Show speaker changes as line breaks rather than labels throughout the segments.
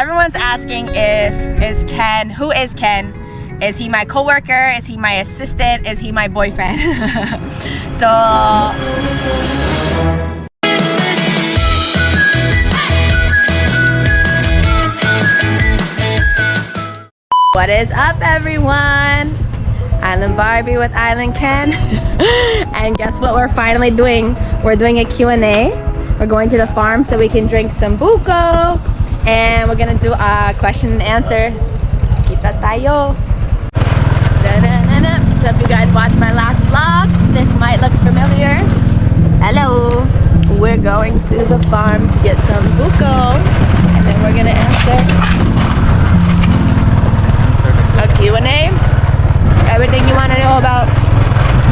everyone's asking who is Ken? Is he my coworker? Is he my assistant? Is he my boyfriend? So what is up, everyone? Island Barbie with Island Ken. And guess what we're finally doing? We're doing a Q&A. We're going to the farm so we can drink some buko. And we're gonna do a question and answer. Kita tayo. So if you guys watched my last vlog, this might look familiar. Hello. We're going to the farm to get some buko. And then we're gonna answer a Q&A. Everything you want to know about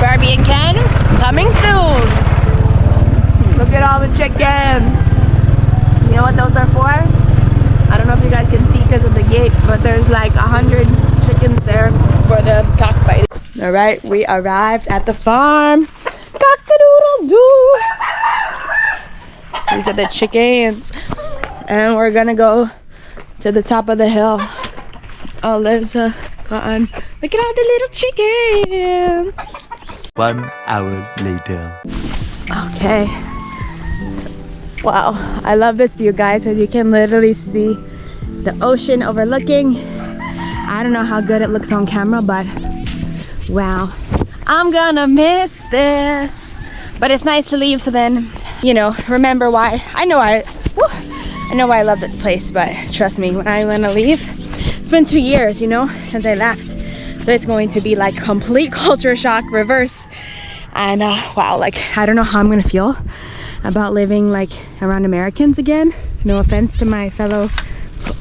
Barbie and Ken, coming soon. Look at all the chickens. You know what those are for? I don't know if you guys can see because of the gate, but there's like 100 chickens there for the cockfight. All right, we arrived at the farm. Cock-a-doodle-doo. These are the chickens. And we're gonna go to the top of the hill. Oh, there's a cotton. Look at all the little chickens.
1 hour later.
Okay. Wow, I love this view, guys, as you can literally see the ocean overlooking. I don't know how good it looks on camera, but wow. I'm gonna miss this. But it's nice to leave, so then, you know, remember why. I know why I love this place, but trust me, when I want to leave, it's been 2 years, you know, since I left. So it's going to be like complete culture shock reverse. And wow, like I don't know how I'm gonna feel about living like around Americans again. No offense to my fellow,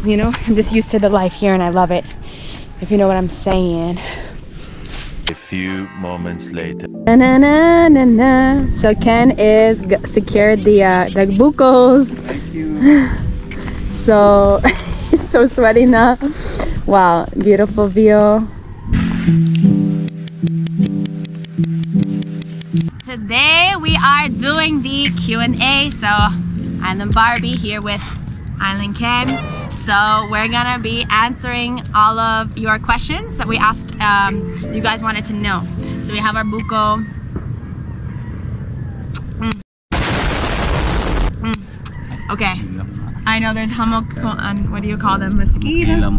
you know, I'm just used to the life here and I love it, if you know what I'm saying.
A few moments later.
Na, na, na, na, na. So Ken is secured the bucos. So he's so sweaty now. Wow, beautiful view. Today we are doing the Q&A. So Island Barbie here with Island Ken. So we're gonna be answering all of your questions that we asked, you guys wanted to know. So we have our buko. Okay, I know there's hammock and what do you call them? Mosquitoes?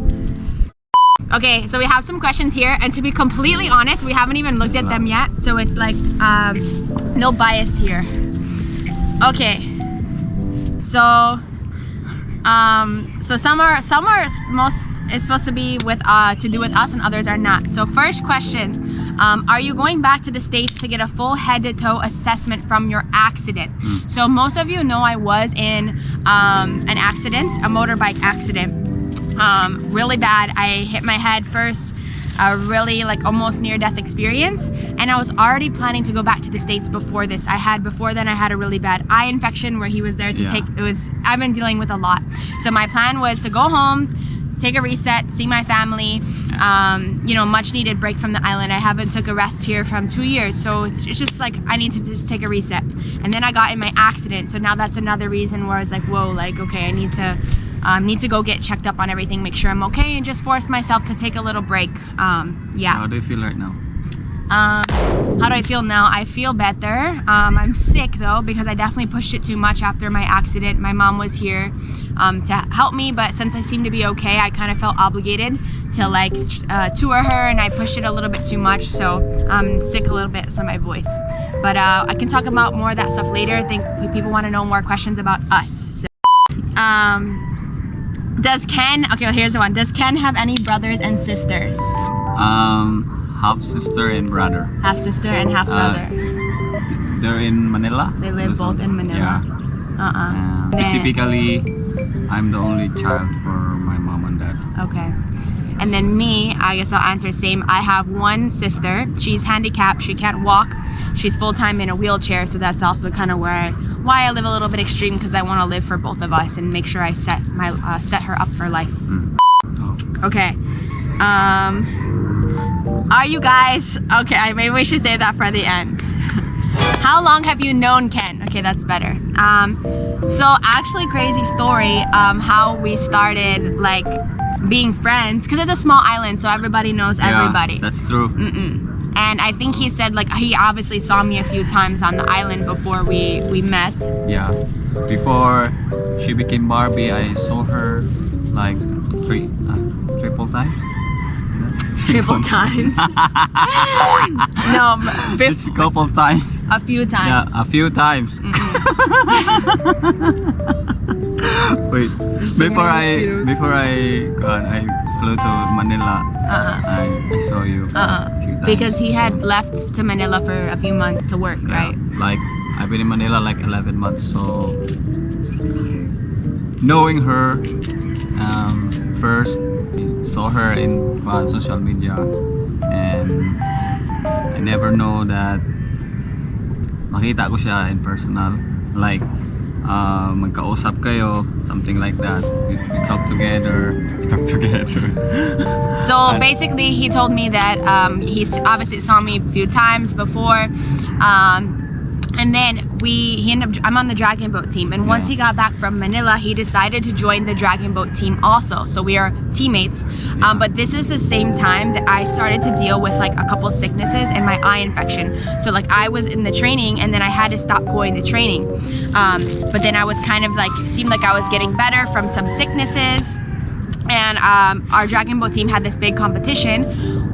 Okay, so we have some questions here, and to be completely honest, we haven't even looked at them yet, so it's like no bias here. Okay, so some are most is supposed to be with to do with us, and others are not. So first question, are you going back to the States to get a full head-to-toe assessment from your accident? So most of you know I was in an accident, a motorbike accident. Really bad. I hit my head first, really like almost near-death experience, and I was already planning to go back to the States before this. Before then I had a really bad eye infection where he was there to I've been dealing with a lot. So my plan was to go home, take a reset, see my family, you know, much needed break from the island. I haven't took a rest here from 2 years, so it's just like I need to just take a reset. And then I got in my accident, so now that's another reason where I was like, whoa, like okay, I need to go get checked up on everything, make sure I'm okay, and just force myself to take a little break. Yeah.
How do you feel right now?
How do I feel now? I feel better. I'm sick though because I definitely pushed it too much after my accident. My mom was here to help me, but since I seemed to be okay, I kind of felt obligated to like tour her, and I pushed it a little bit too much, so I'm sick a little bit, so my voice. But I can talk about more of that stuff later. I think people want to know more questions about us. So, does Ken, okay, well, here's the one. Does Ken have any brothers and sisters?
Half sister and brother.
Half sister and half brother.
They're in Manila.
They live both in Manila.
Yeah. Specifically, I'm the only child for my mom and dad.
Okay. And then me, I guess I'll answer same. I have one sister. She's handicapped. She can't walk. She's full-time in a wheelchair, so that's also kind of why I live a little bit extreme, because I want to live for both of us and make sure I set her up for life. Okay. Are you guys okay? Maybe we should say that for the end. How long have you known Ken? Okay, that's better. So actually, crazy story. How we started like being friends, because it's a small island, so everybody knows everybody.
That's true.
And I think he said like he obviously saw me a few times on the island before we met.
Yeah. Before she became Barbie, I saw her like triple times.
Triple times. No,
It's a couple times.
a few times.
Yeah, a few times. Wait, before I flew to Manila, I saw you. A few times.
Because he had left to Manila for a few months to work,
Yeah,
right?
like I've been in Manila like 11 months, so knowing her, first saw her in social media, and I never know that makita ko siya in personal, like magkausap kayo, something like that. We talk together.
So basically, he told me that he's obviously saw me a few times before, and then I'm on the Dragon Boat team. And once he got back from Manila, he decided to join the Dragon Boat team also. So we are teammates. But this is the same time that I started to deal with like a couple sicknesses and my eye infection. So like I was in the training, and then I had to stop going to training. But then I was kind of like, seemed like I was getting better from some sicknesses. And our Dragon Boat team had this big competition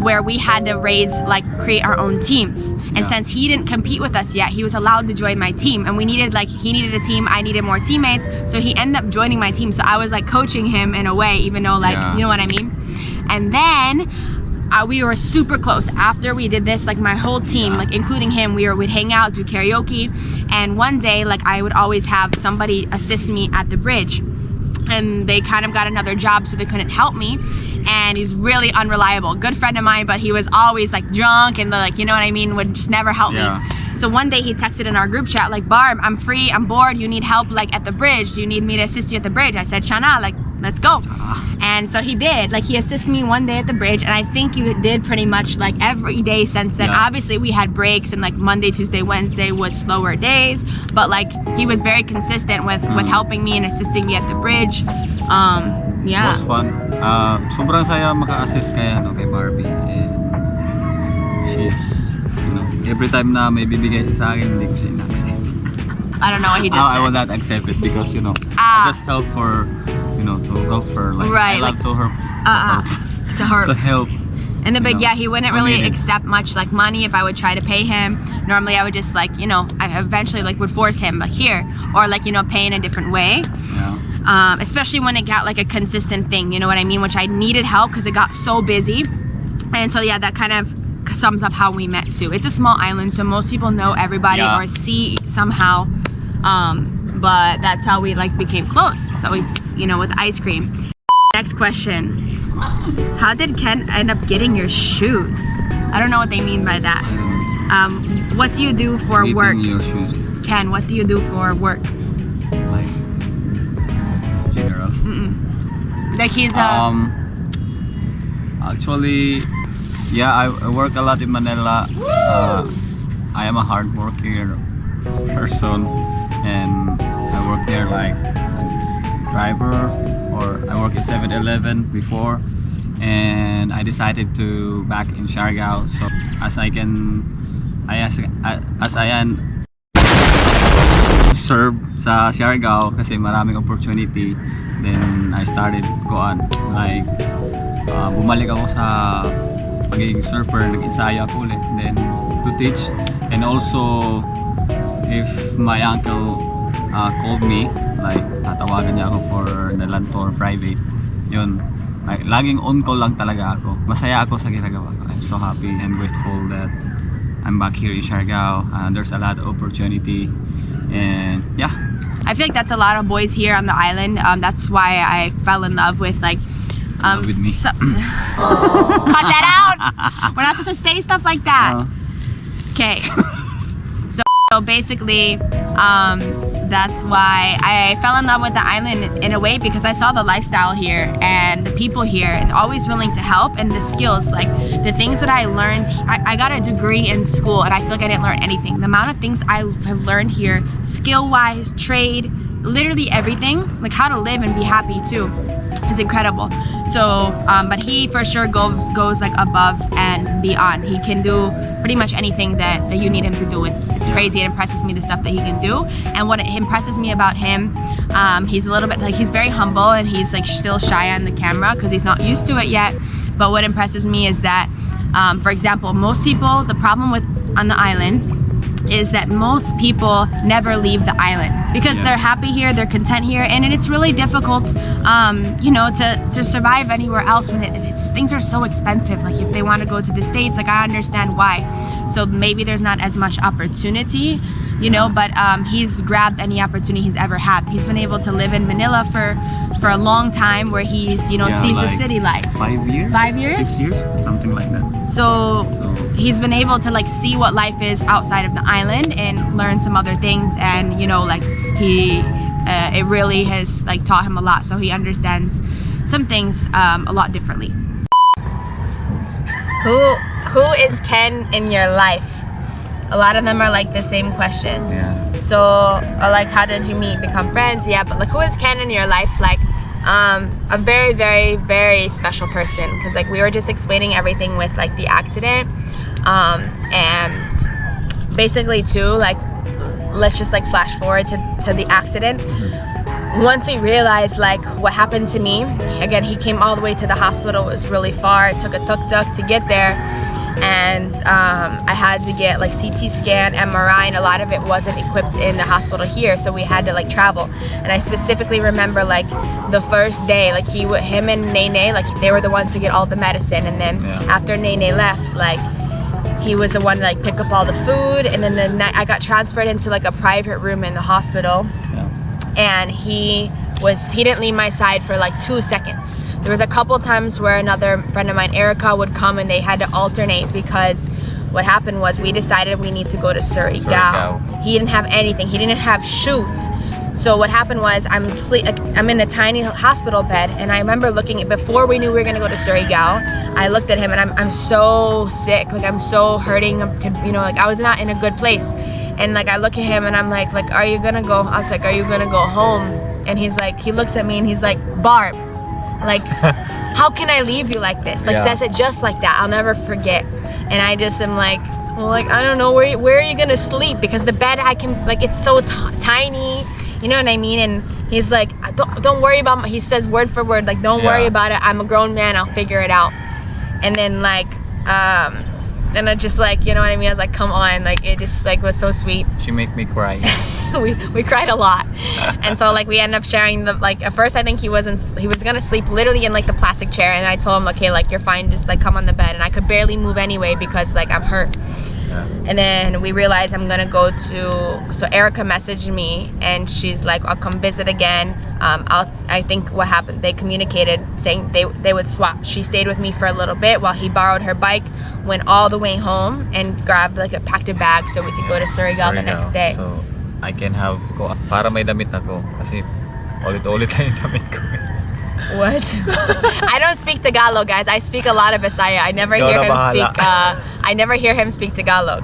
where we had to create our own teams. And since he didn't compete with us yet, he was allowed to join my team. And he needed a team, I needed more teammates. So he ended up joining my team. So I was like coaching him in a way, even though you know what I mean? And then we were super close. After we did this, like my whole team, like including him, we'd hang out, do karaoke. And one day, like I would always have somebody assist me at the bridge. And they kind of got another job, so they couldn't help me. And he's really unreliable. Good friend of mine, but he was always like drunk and like, you know what I mean, would just never help me. So one day he texted in our group chat like, Barb, I'm free, I'm bored, you need help like at the bridge. Do you need me to assist you at the bridge? I said, Shana, like, let's go. And so he did. Like he assisted me one day at the bridge, and I think you did pretty much like every day since then. Obviously we had breaks, and like Monday, Tuesday, Wednesday was slower days, but like he was very consistent with helping me and assisting me at the bridge. Yeah.
It was fun. Sobrang saya maka-assist kay Barbie. And she's, every time na may bibigay siya sa akin, hindi ko siya ina-accept.
I don't know what he just said.
I will not accept it because, I just help for, to help her. Like,
right,
I love to her. To help.
And the big, he wouldn't really accept much like money if I would try to pay him. Normally I would just like, I eventually like would force him like here, or like, pay in a different way. Especially when it got like a consistent thing, you know what I mean? Which I needed help because it got so busy. And so that kind of sums up how we met too. It's a small island, so most people know everybody or see somehow. But that's how we like became close. So he's, with ice cream. Next question. How did Ken end up getting your shoes? I don't know what they mean by that. What do you do for work?
Your shoes.
Ken, what do you do for work?
Like general.
Like he's
actually, I work a lot in Manila. I am a hard working person, and I work there like driver, or I work at 7-Eleven before, and I decided to back in Siargao. So as I am serve sa Siargao kasi maraming opportunity, then I started like bumalik ako sa pagiging surfer, nag-ensayo ako ulit, then to teach. And also if my uncle called me, like tatawagan niya ako for the land tour private, yun, like, laging on call lang talaga ako. Masaya ako sa ginagawa ko. I'm so happy and grateful that I'm back here in Siargao. There's a lot of opportunity, and
I feel like that's a lot of boys here on the island. That's why I fell in love with like
with me.
Cut that out. We're not supposed to say stuff like that. Okay. So basically, that's why I fell in love with the island in a way, because I saw the lifestyle here and the people here and always willing to help, and the skills, like the things that I learned. I got a degree in school and I feel like I didn't learn anything. The amount of things I have learned here, skill-wise, trade, literally everything, like how to live and be happy too, is incredible. So, but he for sure goes like above and beyond. He can do pretty much anything that you need him to do. It's crazy. It impresses me, the stuff that he can do. And what it impresses me about him, he's a little bit like, he's very humble and he's like still shy on the camera because he's not used to it yet. But what impresses me is that, for example, most people, the problem with on the island is that most people never leave the island because they're happy here, they're content here, and it's really difficult, you know, to survive anywhere else when things are so expensive. Like if they want to go to the States, like I understand why. So maybe there's not as much opportunity, you know, but he's grabbed any opportunity he's ever had. He's been able to live in Manila for a long time, where he's, you know, sees
like
the city life.
5 years?
5 years?
6 years? Something like that.
So he's been able to like see what life is outside of the island and learn some other things, and you know, like it really has like taught him a lot, so he understands some things a lot differently. Who is Ken in your life? A lot of them are like the same questions.
Yeah.
So like, how did you meet, become friends? Yeah, but like, who is Ken in your life? Like a very, very, very special person, because like we were just explaining everything with like the accident, and basically too, like let's just like flash forward to the accident. Once we realized like what happened to me, again, he came all the way to the hospital. It was really far. It took a tuk-tuk to get there, and I had to get like CT scan, MRI, and a lot of it wasn't equipped in the hospital here, so we had to like travel. And I specifically remember like the first day, like him and Nene, like they were the ones to get all the medicine, and then after Nene left, like he was the one to like pick up all the food, and then the night I got transferred into like a private room in the hospital, and he didn't leave my side for like 2 seconds. There was a couple times where another friend of mine, Erica, would come, and they had to alternate, because what happened was we decided we need to go to Surigao. He didn't have anything. He didn't have shoes. So what happened was I'm in a tiny hospital bed, and I remember looking at, before we knew we were gonna go to Surigao, I looked at him and I'm so sick, like I'm so hurting, you know, like I was not in a good place. And like I look at him and I'm like, are you gonna go? I was like, are you gonna go home? And he's like, he looks at me and he's like, Barb, like, how can I leave you like this? Like says it just like that. I'll never forget. And I just am like, well, like, I don't know, where are you gonna sleep? Because the bed I can, like, it's so tiny, you know what I mean? And he's like, don't worry about he says word for word, like, don't worry about it. I'm a grown man, I'll figure it out. And then like, and I just like, you know what I mean? I was like, come on, like it just like was so sweet.
She make me cry.
we cried a lot. And so like we ended up sharing the, like at first I think he was gonna sleep literally in like the plastic chair, and I told him, okay, like you're fine, just like come on the bed. And I could barely move anyway because like I'm hurt. And then we realized I'm gonna go to, so Erica messaged me and she's like, I'll come visit again. I think what happened, they communicated saying they would swap. She stayed with me for a little bit while he borrowed her bike, went all the way home and grabbed like a packed a bag so we could go to Surigao the next day.
So I can have ko para may damit ako kasi ulit-ulit lang yung damit ko.
What? I don't speak Tagalog, guys. I speak a lot of Bisaya. I never hear him speak. I never hear him speak Tagalog.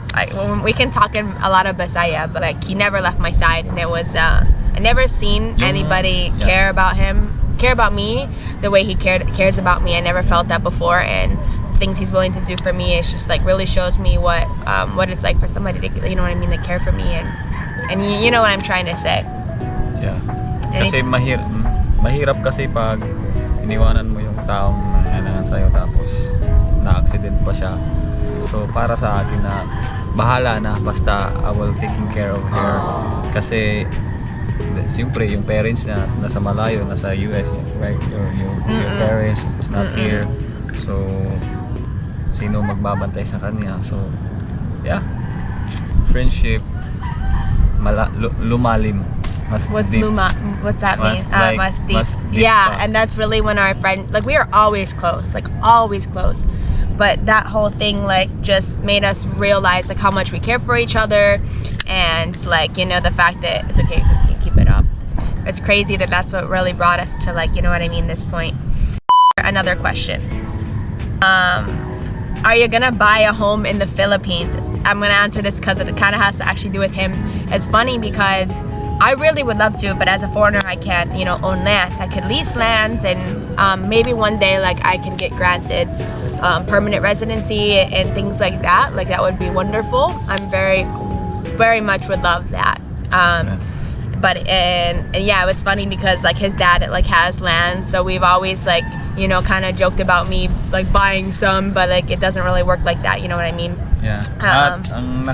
We can talk in a lot of Bisaya, but like he never left my side, and it was I never seen anybody care about me the way he cares about me. I never felt that before, and the things he's willing to do for me is just like really shows me what it's like for somebody to, you know what I mean, to care for me, and you know what I'm trying to say.
Yeah. Kasi mahirap kasi pag iniwanan mo yung taong nananahan sa'yo tapos na-accident pa siya. So para sa akin na bahala na, basta I will taking care of her. Kasi siyempre yung parents niya nasa malayo, nasa US, right? Your parents is not here. So sino magbabantay sa kanya? So yeah, friendship lumalim.
What's that mean? Mas deep.
Yeah,
and that's really when our friend, like we are always close, but that whole thing like just made us realize like how much we care for each other, and like, you know, the fact that it's okay, it's crazy that that's what really brought us to, like, you know what I mean, this point. Another question. Are you gonna buy a home in the Philippines? I'm gonna answer this because it kind of has to actually do with him. It's funny because I really would love to, but as a foreigner, I can't, you know, own lands. I could lease lands, and maybe one day, like, I can get granted permanent residency and things like that. Like, that would be wonderful. I'm very much would love that. But and yeah, it was funny because, like, his dad, like, has land, so we've always, like, you know, kind of joked about me, like, buying some, but, like, it doesn't really work like that, you know what I mean?
Yeah. At ang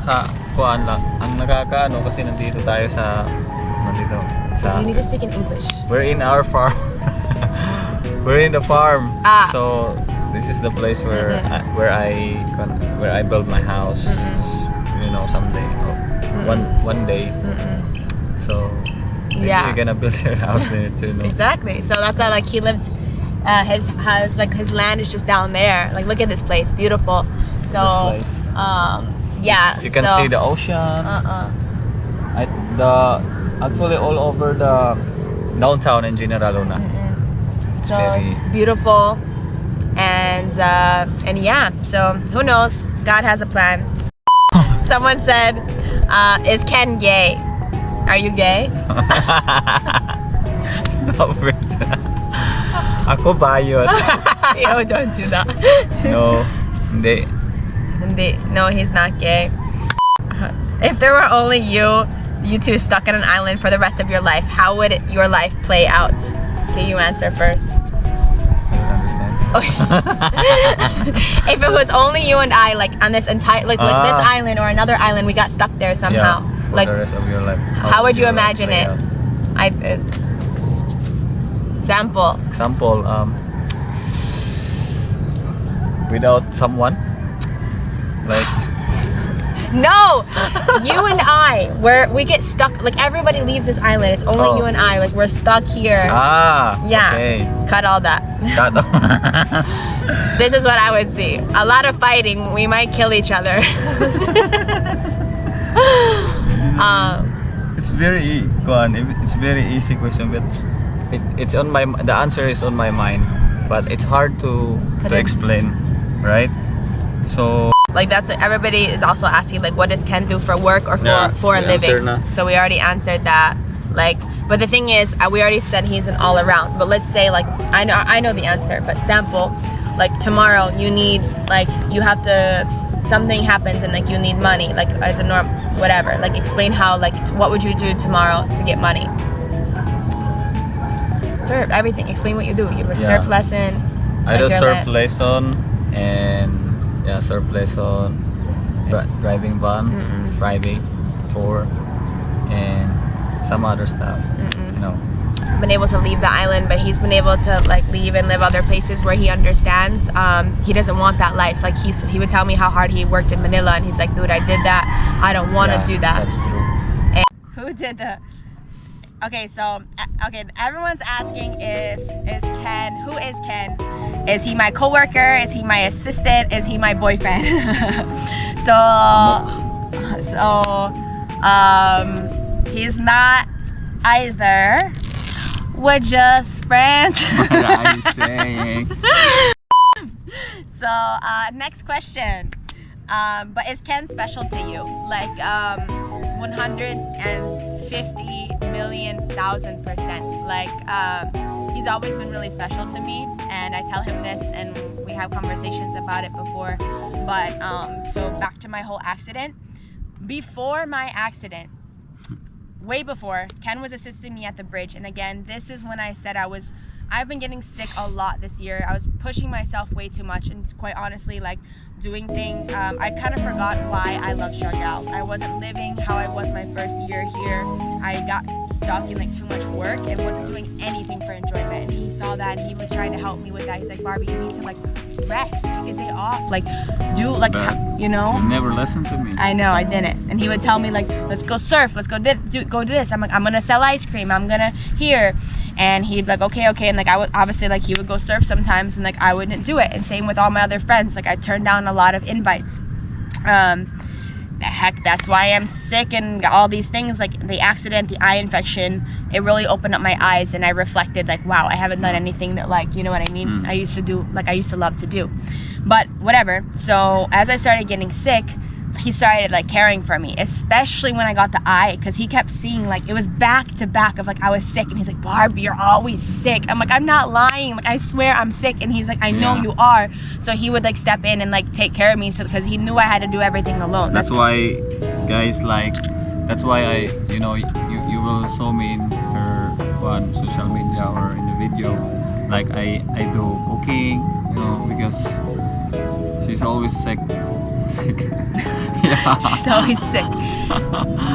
nakakaano kasi nandito tayo sa
You need to speak in English.
We're in our farm. We're in the farm. So this is the place where where I build my house. You know, someday, one day. So maybe you're gonna build your house there too. No?
Exactly. So that's how, like, he lives. His land is just down there. Like, look at this place, beautiful. So yeah.
You can see the ocean. Actually all over the downtown in General Luna.
So it's beautiful, and yeah. So who knows? God has a plan. Someone said, "Is Ken gay? Are you gay?"
Ako bayot.
Yo, don't do that.
No, hindi.
No, he's not gay. If there were only you two stuck on an island for the rest of your life, how would your life play out? Okay, you answer first.
I don't understand.
Okay. If it was only you and I, like, on this entire, like this island or another island, we got stuck there somehow.
For
Like,
the rest of your life.
how would you imagine it? Example.
Without someone, like.
No, you and I, we get stuck. Like, everybody leaves this island. It's only you and I. Like, we're stuck here. Yeah.
Okay.
Cut all that. This is what I would see. A lot of fighting. We might kill each other.
It's very easy question, but it's on my. The answer is on my mind, but it's hard to explain, right? So.
Like, that's what everybody is also asking, like, what does Ken do for work or for a living? So we already answered that. Like, but the thing is, we already said he's an all around. But let's say, like, I know the answer, but sample, like, tomorrow you need, like, you have to, something happens and, like, you need money, like, as a norm, whatever. Like, explain how, like, what would you do tomorrow to get money? Surf, everything. Explain what you do. You have a surf lesson.
I do surf lesson and. Yeah, surf lesson, driving van, Friday tour, and some other stuff. You know.
Been able to leave the island, but he's been able to, like, leave and live other places where he understands. He doesn't want that life. Like, he would tell me how hard he worked in Manila, and he's like, dude, I did that. I don't want to do that.
That's true.
And who did the? Okay, so everyone's asking who is Ken? Is he my coworker? Is he my assistant? Is he my boyfriend? He's not either. We're just friends.
What are you saying?
So next question. But is Ken special to you? Like 150,000,000%. Like he's always been really special to me, and I tell him this, and we have conversations about it before. But so back to my whole accident. Before my accident, way before, Ken was assisting me at the bridge, and again, this is when I said I've been getting sick a lot this year. I was pushing myself way too much, and quite honestly, like, doing things, I kind of forgot why I love Siargao. I wasn't living how I was my first year here. I got stuck in, like, too much work and wasn't doing anything for enjoyment, and he saw that, and he was trying to help me with that. He's like, Barbie, you need to, like, rest, take a day off, like, do, like, you know?
You never listened to me.
I know, I didn't. And he would tell me, like, let's go surf, let's go do this. I'm like, I'm gonna sell ice cream, I'm gonna here. And he'd be like, okay, and, like, I would obviously, like, he would go surf sometimes, and, like, I wouldn't do it. And same with all my other friends, like, I turned down a lot of invites. the heck, that's why I'm sick and all these things. Like the accident, the eye infection, it really opened up my eyes, and I reflected like, wow, I haven't done anything that, like, you know what I mean? I used to do, like I used to love to do. But whatever. So as I started getting sick, he started like caring for me, especially when I got the eye, because he kept seeing, like, it was back to back of like I was sick, and he's like, Barbie, you're always sick. I'm like, I'm not lying, like I swear I'm sick. And he's like, I know you are. So he would like step in and like take care of me, so because he knew I had to do everything alone.
That's why, guys, like, that's why I, you know, you will saw me in her on social media or in the video, like I do cooking, you know, because she's always sick. Yeah.
She's always sick.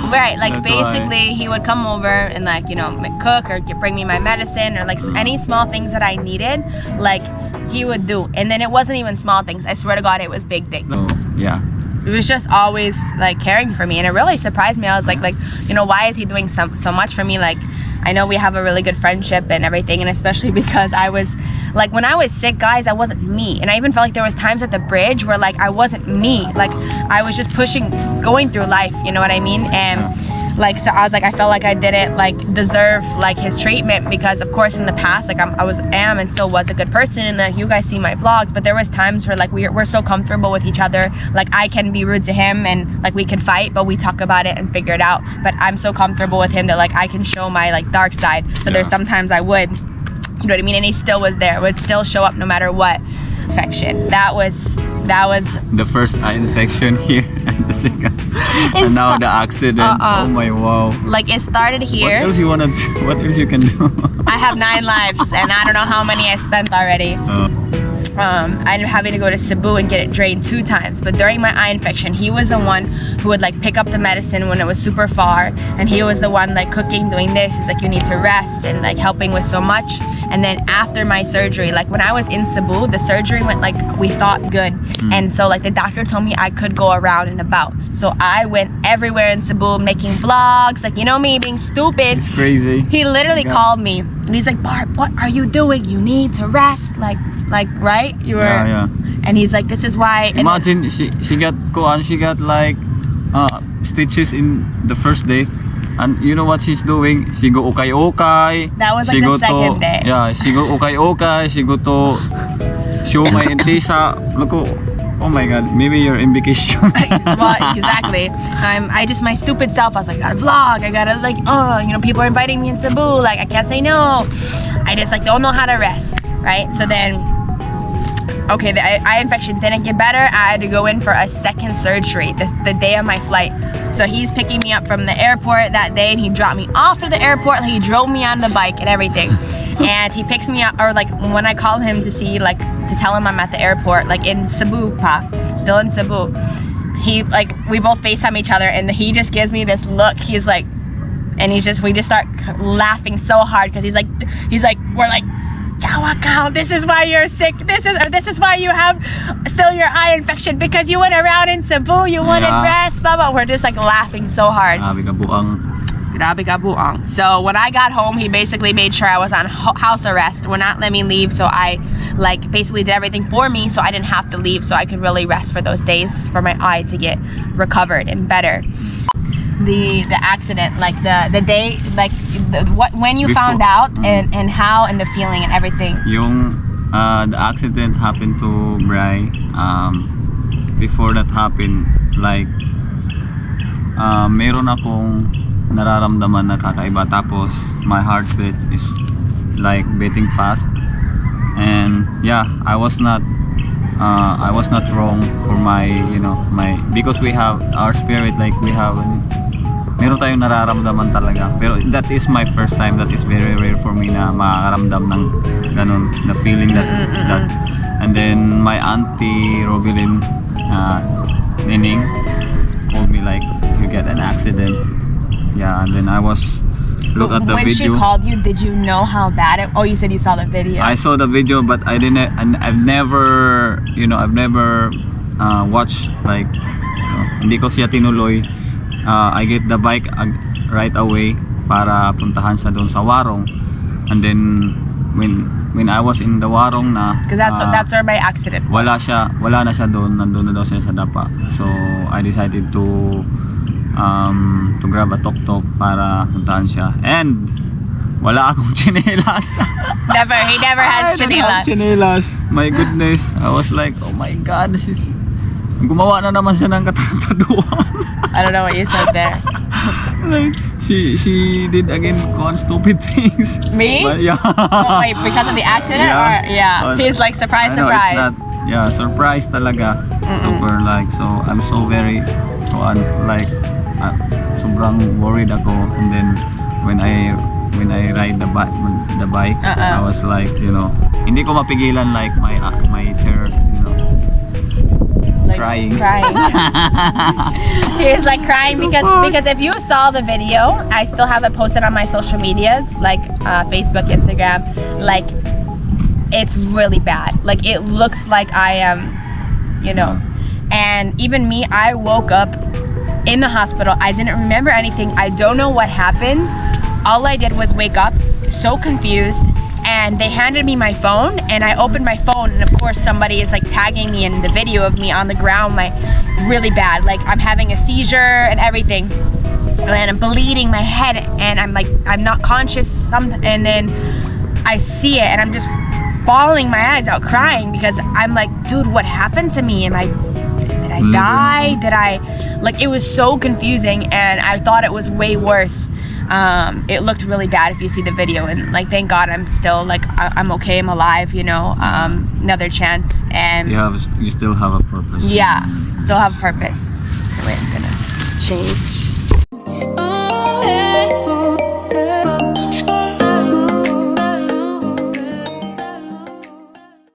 Right, like
That's
basically he would come over and like, you know, cook or bring me my medicine or like any small things that I needed, like he would do. And then it wasn't even small things, I swear to God, it was big things.
So, yeah.
It was just always like caring for me, and it really surprised me. I was like, you know, why is he doing so much for me? Like, I know we have a really good friendship and everything, and especially because I was like, when I was sick, guys, I wasn't me. And I even felt like there was times at the bridge where like I wasn't me, like I was just going through life, you know what I mean? And like, so I was like, I felt like I didn't like deserve like his treatment, because of course in the past, like am and still was a good person, and like you guys see my vlogs, but there was times where like we're so comfortable with each other, like I can be rude to him and like we can fight, but we talk about it and figure it out. But I'm so comfortable with him that like I can show my like dark side. So there's sometimes I would, you know what I mean, and he still was there, would still show up no matter what. Infection. That was
the first eye infection here, and the second, and now the accident. Oh my wow!
Like it started here.
What else you wanna? What else you can do?
I have 9 lives, and I don't know how many I spent already. I ended up having to go to Cebu and get it drained 2 times. But during my eye infection, he was the one who would like pick up the medicine when it was super far, and he was the one like cooking, doing this. He's like, you need to rest, and like helping with so much. And then after my surgery, like when I was in Cebu, the surgery went like we thought good, and so like the doctor told me I could go around and about. So I went everywhere in Cebu making vlogs, like, you know me being stupid.
It's crazy.
He literally called me and he's like, Barb, what are you doing? You need to rest. Like right? You were.
Yeah.
And he's like, this is why.
Imagine she got like stitches in the first day. And you know what she's doing? She go okay.
That was like the second day.
Yeah, she go okay. She go to show my intisa. Look, oh my God, maybe you're in vacation.
Well, exactly. My stupid self. I was like, I gotta vlog. I gotta like, you know, people are inviting me in Cebu. Like, I can't say no. I just like don't know how to rest, right? So then, okay, the eye infection didn't get better. I had to go in for a second surgery the day of my flight. So he's picking me up from the airport that day, and he dropped me off to the airport. He drove me on the bike and everything. And he picks me up, or like when I call him to see, like to tell him I'm at the airport, like in Cebu still in Cebu. He like, we both FaceTime each other, and he just gives me this look. He's like, and we just start laughing so hard, because he's like, we're like, Chawakaw, this is why you're sick. This is why you have still your eye infection, because you went around in Cebu, you wanted rest, blah blah. We're just like laughing so hard. Grabe ka buang. So when I got home, he basically made sure I was on house arrest, would not let me leave. So I like basically did everything for me, so I didn't have to leave, so I could really rest for those days for my eye to get recovered and better. The accident, like the day, like when you found out, and how, and the feeling and everything.
The accident happened to Bri. Before that happened, like meron akong nararamdaman na kakaiba, tapos my heartbeat is like beating fast, and yeah, I was not wrong for my, you know, because we have our spirit, like we have meron tayong nararamdaman talaga. Pero that is my first time. That is very rare for me na makaramdam ng ganun, the feeling that. And then my auntie Robilyn, Nining, told me like, you get an accident. Yeah, and then I was look at the video.
When she called you, did you know how bad it? Oh, you said you saw the video.
I saw the video, but I didn't. And I've never watched, like, hindi ko siya tinuloy. I get the bike right away para puntahan siya doon sa Warong, and then when when I was in the warong na,
Because that's where my accident was.
wala na siya doon, nandun na daw siya sa dapa. So I decided to grab a tuk-tuk para puntahan siya. And wala akong tsinelas.
He never has
I don't have
chinelas.
tsinelas. My goodness, I was like, oh my God, gumawa na naman siya ng katarantaduhan.
I don't know what you said there.
Like, she did again stupid things.
Me?
But yeah.
Oh, wait, because of the accident?
Yeah.
Or yeah, he's like surprise,
I know,
surprise.
It's not, yeah, surprise talaga. Super like, so I'm so very like sobrang worried ako. And then when I ride the bike, I was like, you know, hindi ko mapigilan like my tear, you know,
Like,
crying.
He was like crying because if you saw the video, I still have it posted on my social medias like Facebook, Instagram. Like, it's really bad. Like, it looks like I am, you know. And even me, I woke up in the hospital. I didn't remember anything. I don't know what happened. All I did was wake up so confused, and they handed me my phone, and I opened my phone, and of course somebody is like tagging me in the video of me on the ground, really bad, like I'm having a seizure and everything, and I'm bleeding my head, and I'm like, I'm not conscious, and then I see it, and I'm just bawling my eyes out, crying, because I'm like, dude, what happened to me? Did I die? Like, it was so confusing, and I thought it was way worse. It looked really bad if you see the video, and like, thank God I'm still like, I'm okay, I'm alive, you know. Another chance, and
You still have a purpose.
yeah, still have purpose. Wait, I'm gonna change.